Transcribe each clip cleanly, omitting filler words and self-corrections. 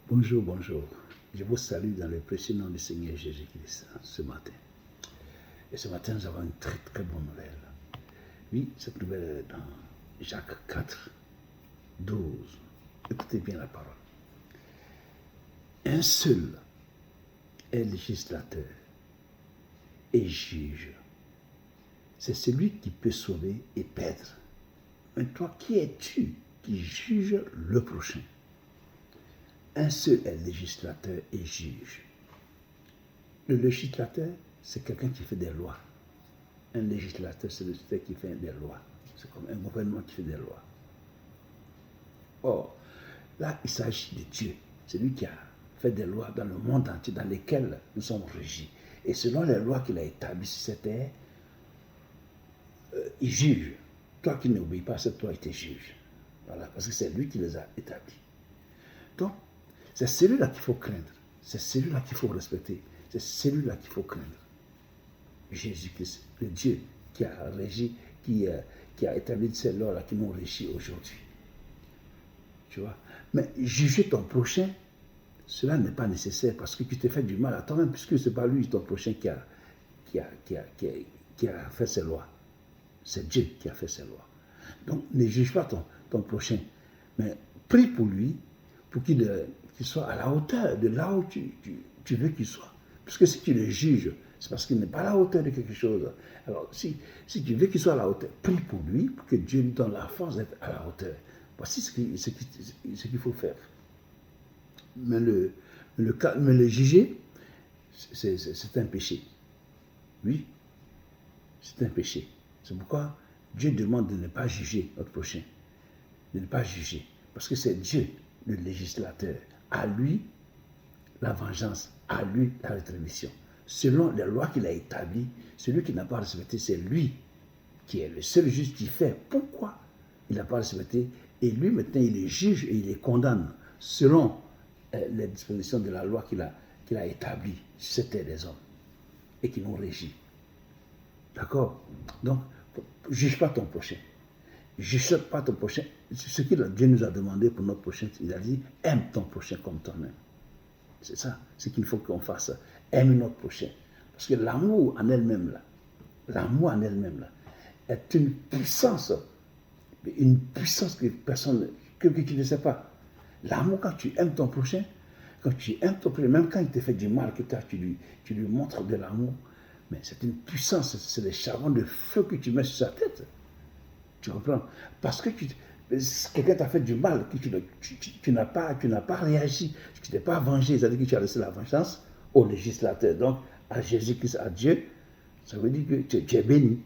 Bonjour, bonjour. Je vous salue dans le précieux nom du Seigneur Jésus-Christ ce matin. Et ce matin, nous avons une très très bonne nouvelle. Oui, cette nouvelle est dans Jacques 4, 12. Écoutez bien la parole. Un seul est législateur et juge. C'est celui qui peut sauver et perdre. Mais toi, qui es-tu qui juge le prochain? Un seul est législateur et juge. Le législateur, c'est quelqu'un qui fait des lois. Un législateur, c'est celui qui fait des lois. C'est comme un gouvernement qui fait des lois. Or, là, il s'agit de Dieu. C'est lui qui a fait des lois dans le monde entier, dans lesquelles nous sommes régis. Et selon les lois qu'il a établies sur cette terre, il juge. Toi qui n'obéis pas à cette loi, il te juge. Voilà, parce que c'est lui qui les a établis. Donc, c'est celui-là qu'il faut craindre. C'est celui-là qu'il faut respecter. C'est celui-là qu'il faut craindre. Jésus-Christ, le Dieu qui a régi, qui a établi ces lois-là qui nous régit aujourd'hui. Tu vois? Mais juger ton prochain, cela n'est pas nécessaire parce que tu t'es fait du mal à toi-même, puisque ce n'est pas lui, ton prochain, qui a fait ces lois. C'est Dieu qui a fait ces lois. Donc, ne juge pas ton prochain, mais prie pour lui, pour qu'il soit à la hauteur de là où tu veux qu'il soit. Puisque si tu le juges, c'est parce qu'il n'est pas à la hauteur de quelque chose. Alors, si tu veux qu'il soit à la hauteur, prie pour lui, pour que Dieu lui donne la force d'être à la hauteur. Voici ce qu'il faut faire. Mais le juger, c'est un péché. Oui, c'est un péché. C'est pourquoi Dieu demande de ne pas juger notre prochain. De ne pas juger. Parce que c'est Dieu, le législateur. À lui, la vengeance. À lui, la rétribution. Selon les lois qu'il a établies, celui qui n'a pas respecté, c'est lui qui est le seul juge qui fait. Pourquoi il n'a pas respecté? Et lui, maintenant, il les juge et il les condamne selon les dispositions de la loi qu'il a établie sur cette terre des hommes et qui nous régit. D'accord? Donc, juge pas ton prochain. Juge pas ton prochain. Ce que Dieu nous a demandé pour notre prochain, il a dit, aime ton prochain comme toi-même. C'est ça, ce qu'il faut qu'on fasse. Aime notre prochain. Parce que l'amour en elle-même, là, est une puissance que personne, que tu ne sais pas. L'amour, quand tu aimes ton prochain, même quand il te fait du mal, que tu lui montres de l'amour, mais c'est une puissance, c'est des charbons de feu que tu mets sur sa tête. Tu comprends? Parce que quelqu'un t'a fait du mal, que tu n'as pas réagi, tu t'es pas vengé, c'est-à-dire que tu as laissé la vengeance au législateur. Donc, à Jésus-Christ, à Dieu, ça veut dire que tu es béni.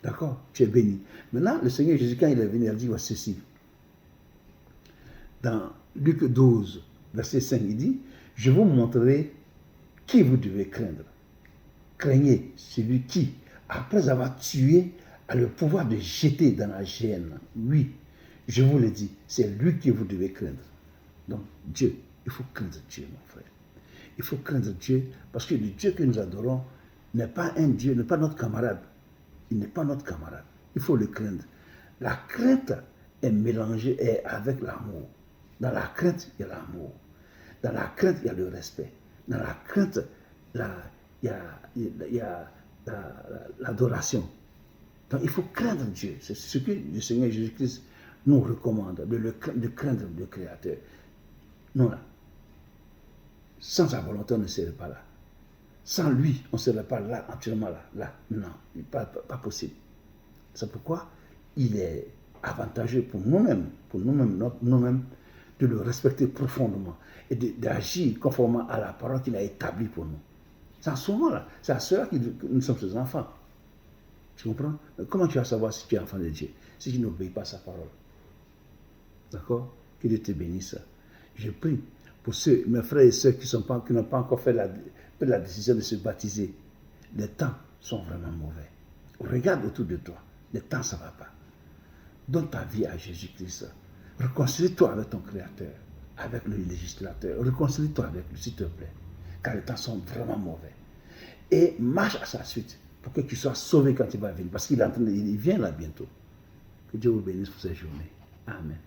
D'accord? Tu es béni. Maintenant, le Seigneur Jésus, quand il est venu, il a dit ceci. Dans Luc 12, verset 5, il dit, je vous montrerai qui vous devez craindre. Craignez celui qui, après avoir tué, a le pouvoir de jeter dans la géhenne. Oui, je vous le dis, c'est lui que vous devez craindre. Donc, Dieu, il faut craindre Dieu, mon frère. Il faut craindre Dieu, parce que le Dieu que nous adorons n'est pas un Dieu, n'est pas notre camarade. Il n'est pas notre camarade. Il faut le craindre. La crainte est mélangée avec l'amour. Dans la crainte, il y a l'amour. Dans la crainte, il y a le respect. Dans la crainte, il y a l'adoration. Donc il faut craindre Dieu. C'est ce que le Seigneur Jésus-Christ nous recommande, de craindre le Créateur. Non, là. Sans sa volonté, on ne serait pas là. Sans lui, on ne serait pas là, actuellement là. Non, pas possible. C'est pourquoi il est avantageux pour nous-mêmes, de le respecter profondément et d'agir conformément à la parole qu'il a établie pour nous. C'est à ce moment-là, c'est à cela que nous sommes ses enfants. Tu comprends? Comment tu vas savoir si tu es enfant de Dieu, si tu n'obéis pas à sa parole? D'accord? Que Dieu te bénisse. Je prie pour mes frères et sœurs qui n'ont pas encore fait la décision de se baptiser. Les temps sont vraiment mauvais. Regarde autour de toi. Les temps, ça ne va pas. Donne ta vie à Jésus-Christ. Réconcilie-toi avec ton Créateur, avec le législateur. Réconcilie-toi avec lui, s'il te plaît. Car les temps sont vraiment mauvais. Et marche à sa suite pour que tu sois sauvé quand il va venir. Parce qu'il vient là bientôt. Que Dieu vous bénisse pour cette journée. Amen.